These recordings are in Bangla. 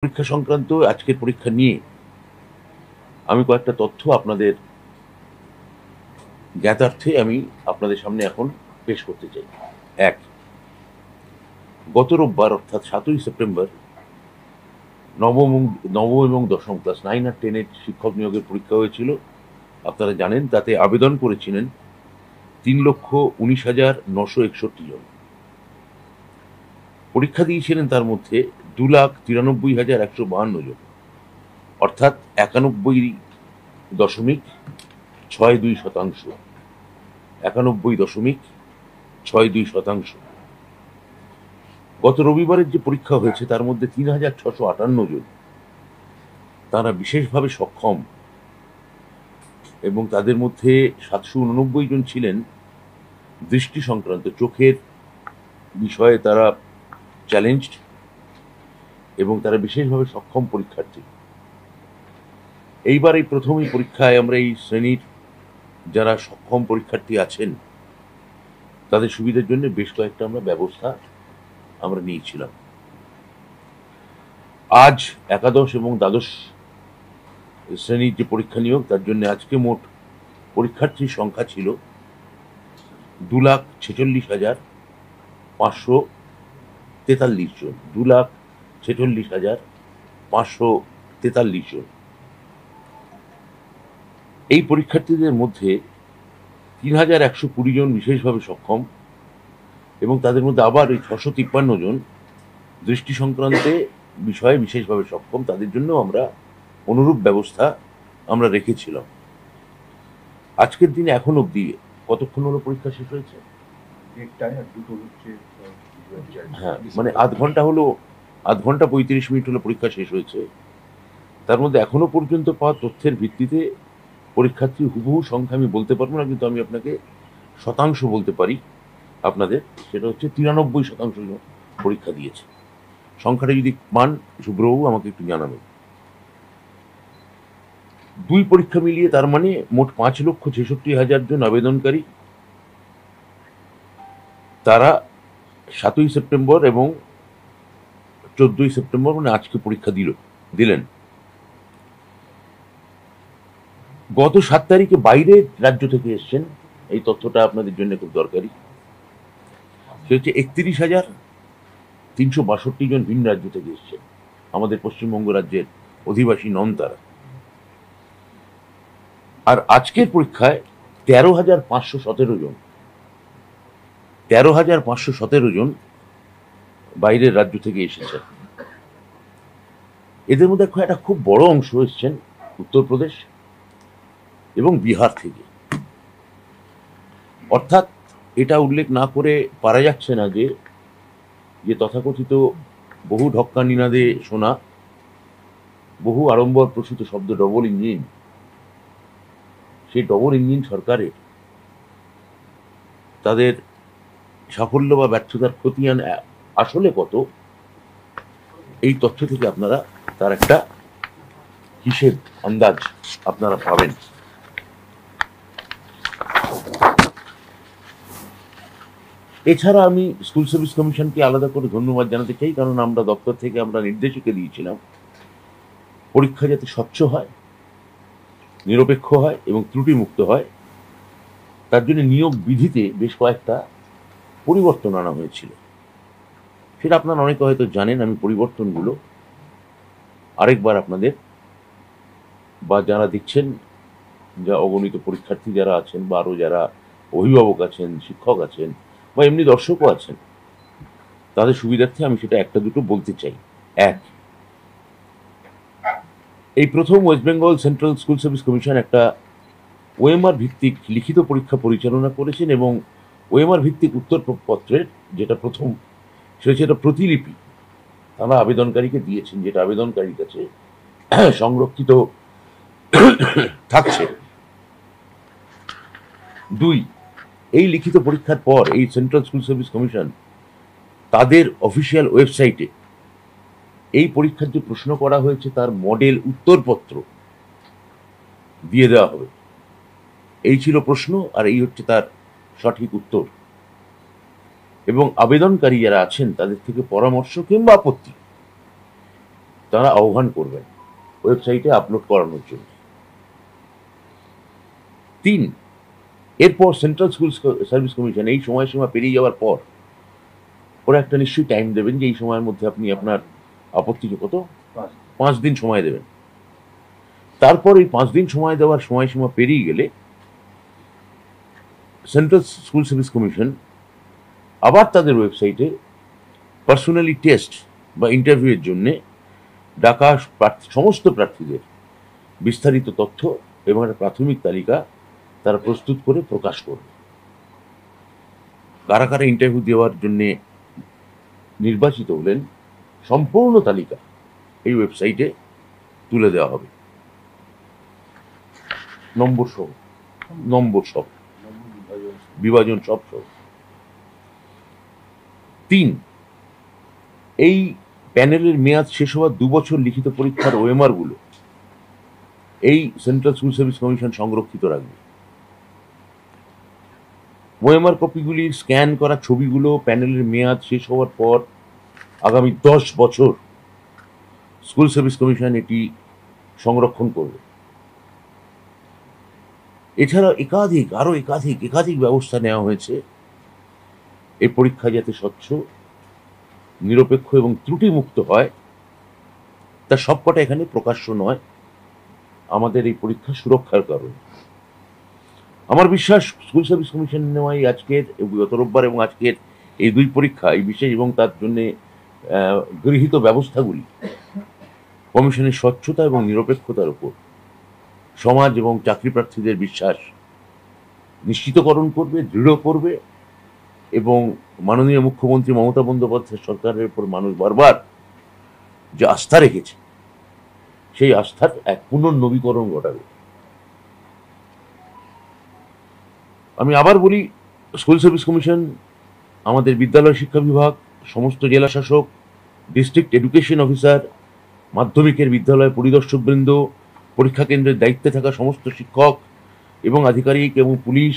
পরীক্ষা সংক্রান্ত আজকের পরীক্ষা নিয়ে আমি কয়েকটা তথ্য আপনাদের জ্ঞাতার্থে আমি আপনাদের সামনে এখন পেশ করতে চাই। এক, গত রোববার অর্থাৎ 7ই সেপ্টেম্বর নবম এবং দশম ক্লাস 9 আর 10 এর শিক্ষক নিয়োগের পরীক্ষা হয়েছিল। আপনারা জানেন তাতে আবেদন করেছিলেন 3,19,961 জন। পরীক্ষা দিয়েছিলেন তার মধ্যে 2,93,152 জন, অর্থাৎ 91.62%। 91.62%। গত রবিবারের যে পরীক্ষা হয়েছে তার মধ্যে 3,658 জন তারা বিশেষভাবে সক্ষম, এবং তাদের মধ্যে 789 জন ছিলেন দৃষ্টি সংক্রান্ত, চোখের বিষয়ে তারা চ্যালেঞ্জড এবং তারা বিশেষভাবে সক্ষম পরীক্ষার্থী। এইবার এই প্রথম এই পরীক্ষায় আমরা এই শ্রেণীর যারা সক্ষম পরীক্ষার্থী আছেন তাদের সুবিধার জন্য বেশ কয়েকটা আমরা ব্যবস্থা আমরা নিয়েছিলাম। আজ একাদশ এবং দ্বাদশ শ্রেণীর যে পরীক্ষা নিয়োগ তার জন্য আজকে মোট পরীক্ষার্থীর সংখ্যা ছিল 2,46,543 জন। 2,46,543 জন। এই পরীক্ষার্থীদের মধ্যে 3,120 জন বিশেষভাবে সক্ষম, এবং তাদের মধ্যে আবার ওই 653 জন দৃষ্টি সংক্রান্তে বিষয়ে বিশেষভাবে সক্ষম। তাদের জন্য আমরা অনুরূপ ব্যবস্থা আমরা রেখেছিলাম। আজকের দিনে এখন অবধি কতক্ষণ হলো পরীক্ষা শেষ হয়েছে? হ্যাঁ, মানে আধ ঘন্টা 35 মিনিট হলো পরীক্ষা শেষ হয়েছে। তার মধ্যে এখনো পর্যন্ত পাওয়া তথ্যের ভিত্তিতে পরীক্ষার্থীর হুবহু সংখ্যা আমি বলতে পারবো না, কিন্তু আমি আপনাকে শতাংশ বলতে পারি আপনাদের। সেটা হচ্ছে 93% পরীক্ষা দিয়েছে। সংখ্যাটা যদি পান শুভ্রবাবু আমাকে একটু জানাবেন। দুই পরীক্ষা মিলিয়ে তার মানে মোট 5,66,000 জন আবেদনকারী তারা 7ই সেপ্টেম্বর এবং 14ই সেপ্টেম্বর মানে আজকে পরীক্ষা দিলেন। গত 7 তারিখে বাইরের রাজ্য থেকে এসছেন, এই তথ্যটা আপনাদের জন্য খুব দরকারি। সে হচ্ছে 31,362 জন ভিন রাজ্য থেকে এসছেন, আমাদের পশ্চিমবঙ্গ রাজ্যের অধিবাসী নন তারা। আর আজকের পরীক্ষায় 13,517 জন 13,517 জন বাইরের রাজ্য থেকে এসেছেন। এদের মধ্যে একটা খুব বড় অংশ এসছেন উত্তরপ্রদেশ এবং বিহার থেকে। অর্থাৎ এটা উল্লেখ না করে পারা যাচ্ছে না যে তথাকথিত বহু ঢক্কা নিনাদে শোনা, বহু আড়ম্বর প্রসূত শব্দ ডবল ইঞ্জিন, সেই ডবল ইঞ্জিন সরকারের তাদের সাফল্য বা ব্যর্থতার খতিয়ান আসলে কত, এই তথ্য থেকে আপনারা তার একটা হিসেব আন্দাজ আপনারা পাবেন। এছাড়া আমি স্কুল সার্ভিস কমিশনকে আলাদা করে ধন্যবাদ জানাতে চাই, কারণ আমরা দপ্তর থেকে আমরা নির্দেশিকা দিয়েছিলাম পরীক্ষা যাতে স্বচ্ছ হয়, নিরপেক্ষ হয় এবং ত্রুটিমুক্ত হয়। তার জন্য নিয়োগ বিধিতে বেশ কয়েকটা পরিবর্তন আনা হয়েছিল। সেটা আপনারা অনেকে হয়তো জানেন। আমি পরিবর্তনগুলো আরেকবার আপনাদের বা যারা দেখছেন, যা অগণিত পরীক্ষার্থী যারা আছেন বা আরো যারা অভিভাবক আছেন, শিক্ষক আছেন বা এমনি দর্শকও আছেন, তাদের সুবিধার্থে আমি সেটা একটা দুটো বলতে চাই। এক, এই প্রথম West Bengal central school service commission একটা ওএমআর ভিত্তিক লিখিত পরীক্ষা পরিচালনা করেছেন, এবং ওএমআর ভিত্তিক উত্তরপত্রের যেটা প্রথম সেটা প্রতিলিপি তারা আবেদনকারীকে দিয়েছেন, যেটা আবেদনকারীর কাছে সংরক্ষিত থাকছে। দুই, এই লিখিত পরীক্ষার পর এই সেন্ট্রাল স্কুল সার্ভিস কমিশন তাদের অফিসিয়াল ওয়েবসাইটে এই পরীক্ষার যে প্রশ্ন করা হয়েছে তার মডেল উত্তরপত্র দিয়ে দেওয়া হবে। এই ছিল প্রশ্ন আর এই হচ্ছে তার সঠিক উত্তর, এবং আবেদনকারী যারা আছেন তাদের থেকে পরামর্শ কিংবা আপত্তি তারা আহ্বান করবেন ওয়েবসাইটে আপলোড করানোর জন্য। 3, এরপর সেন্ট্রাল স্কুল সার্ভিস কমিশন এই সময়সীমা পেরিয়ে যাওয়ার পর ওরা একটা নিশ্চয়ই টাইম দেবেন যে এই সময়ের মধ্যে আপনি আপনার আপত্তি কত 5 দিন সময় দেবেন। তারপর এই 5 দিন সময় দেওয়ার সময়সীমা পেরিয়ে গেলে সেন্ট্রাল স্কুল সার্ভিস কমিশন আবার তাদের ওয়েবসাইটে পার্সোনালি টেস্ট বা ইন্টারভিউয়ের জন্য ডাকা সমস্ত প্রার্থীদের বিস্তারিত তথ্য এবং একটা প্রাথমিক তালিকা তারা প্রস্তুত করে প্রকাশ করবে। কারা কারা ইন্টারভিউ দেওয়ার জন্য নির্বাচিত হলেন সম্পূর্ণ তালিকা এই ওয়েবসাইটে তুলে দেওয়া হবে, নম্বর সব বিভাজন সব। 3, এই প্যানেলের মেয়াদ শেষ হওয়ার 2 বছর লিখিত পরীক্ষার ওএমআর গুলো এই সেন্ট্রাল স্কুল সার্ভিস কমিশন সংরক্ষিত রাখবে। ওএমআর কপিগুলির স্ক্যান করা ছবিগুলো প্যানেলের মেয়াদ শেষ হওয়ার পর আগামী 10 বছর স্কুল সার্ভিস কমিশন এটি সংরক্ষণ করবে। এছাড়া একাধিক ব্যবস্থা নেওয়া হয়েছে এই পরীক্ষা যাতে স্বচ্ছ, নিরপেক্ষ এবং ত্রুটিমুক্ত হয়। তা সবকটা এখানে প্রকাশ্য নয় আমাদের এই পরীক্ষা সুরক্ষার কারণে। আমার বিশ্বাস স্কুল সার্ভিস কমিশন নেওয়াই আজকের গত রোববার এবং আজকের এই 2 পরীক্ষা এই বিশেষ এবং তার জন্য গৃহীত ব্যবস্থাগুলি কমিশনের স্বচ্ছতা এবং নিরপেক্ষতার উপর সমাজ এবং চাকরি প্রার্থীদের বিশ্বাস নিশ্চিতকরণ করবে, দৃঢ় করবে এবং মাননীয় মুখ্যমন্ত্রী মমতা বন্দ্যোপাধ্যায় সরকারের উপর মানুষ বারবার যে আস্থা রেখেছে সেই আস্থার এক পুনর্নবীকরণ ঘটাবে। আমি আবার বলি, স্কুল সার্ভিস কমিশন, আমাদের বিদ্যালয় শিক্ষা বিভাগ, সমস্ত জেলা শাসক, ডিস্ট্রিক্ট এডুকেশন অফিসার, মাধ্যমিকের বিদ্যালয় পরিদর্শকবৃন্দ, পরীক্ষা কেন্দ্রের দায়িত্বে থাকা সমস্ত শিক্ষক এবং আধিকারিক এবং পুলিশ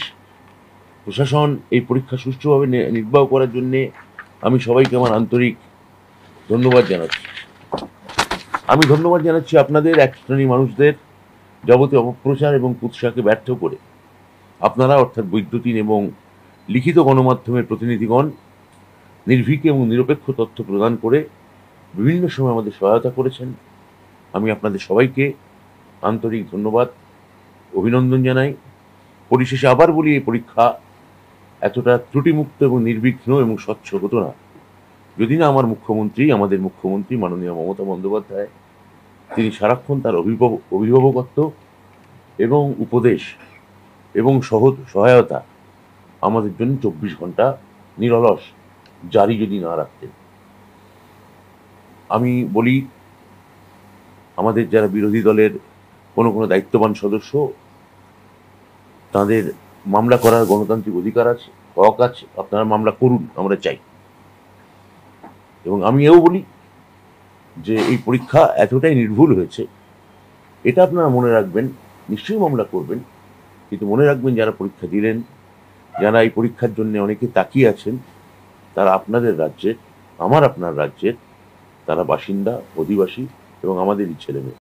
প্রশাসন এই পরীক্ষা সুষ্ঠুভাবে নির্বাহ করার জন্যে আমি সবাইকে আমার আন্তরিক ধন্যবাদ জানাচ্ছি। আমি ধন্যবাদ জানাচ্ছি আপনাদের এক শ্রেণী মানুষদের যাবতীয় অপপ্রচার এবং কুৎসাকে ব্যর্থ করে আপনারা অর্থাৎ বৈদ্যুতিন এবং লিখিত গণমাধ্যমের প্রতিনিধিগণ নির্ভীক এবং নিরপেক্ষ তথ্য প্রদান করে বিভিন্ন সময় আমাদের সহায়তা করেছেন। আমি আপনাদের সবাইকে আন্তরিক ধন্যবাদ, অভিনন্দন জানাই। পরিশেষে আবার বলি, এই পরীক্ষা এতটা ত্রুটিমুক্ত এবং নির্বিঘ্ন এবং স্বচ্ছ হতো না যদি না আমাদের মুখ্যমন্ত্রী মাননীয় মমতা বন্দ্যোপাধ্যায় তিনি সারাক্ষণ তার অভিভাবকত্ব এবং উপদেশ এবং সহায়তা আমাদের জন্য 24 ঘন্টা নিরলস জারি যদি না রাখতেন। আমি বলি, আমাদের যারা বিরোধী দলের কোনো দায়িত্ববান সদস্য, তাদের মামলা করার গণতান্ত্রিক অধিকার আছে, হক আছে, আপনারা মামলা করুন, আমরা চাই। এবং আমি এও বলি যে এই পরীক্ষা এতটাই নির্ভুল হয়েছে, এটা আপনারা মনে রাখবেন, নিশ্চয়ই মামলা করবেন, কিন্তু মনে রাখবেন যারা পরীক্ষা দিলেন, যারা এই পরীক্ষার জন্য অনেকে তাকিয়ে আছেন, তারা আপনাদের রাজ্যের, আপনার রাজ্যের তারা বাসিন্দা, অধিবাসী এবং আমাদেরই ছেলেমেয়ে।